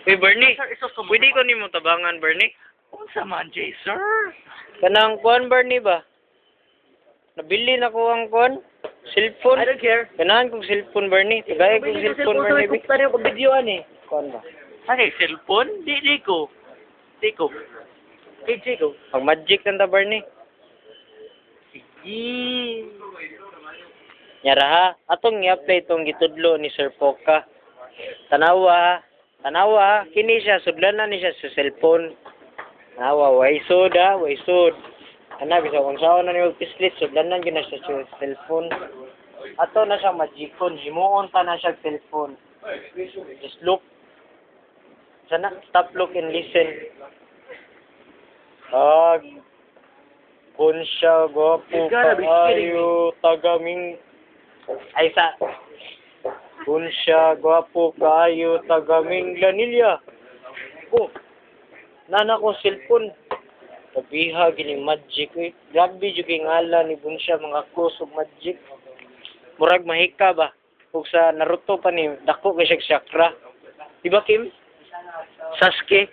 Uy, Bernie. Sir, iso sumama. Pwede ko nimo tabangan, Bernie. Unsa man, Jay, sir? Kanang kuan, Bernie ba? Nabili na ko ang kuan. Cellphone. I don't care. Ganahan kong cellphone, Bernie. Tagay kong cellphone, Bernie. Kung tayo pag-videoan eh. Kuan ba? Ano cellphone? Di ko. Kay Chico. Pag magic nanda, Bernie. Sige. Nyara ha. Atong i-apply itong gitudlo ni Sir Poca. Tanawa ha. Kini siya. Sudlanan ni siya sa cellphone. Tanawa. Waisod ha. Waisod. Ana, bisa kung saan na niyo pislit. Sudlanan yun na siya sa cellphone. Ato na siya magikon. Himuon pa na siya cellphone. Just look. Sana, stop, look, and listen. Kung siya gwapo kaayo tagaming ay sa kung siya gwapo kaayo tagaming lanilya. Oh, nana ko cellphone. Kabiha gini magic eh. Grabe jud kay ngalan ni Bunsya mga kusog magic. Murag mahika ba? Ug sa Naruto pa ni dako kay siya chakra. Di ba Kim? Sasuke.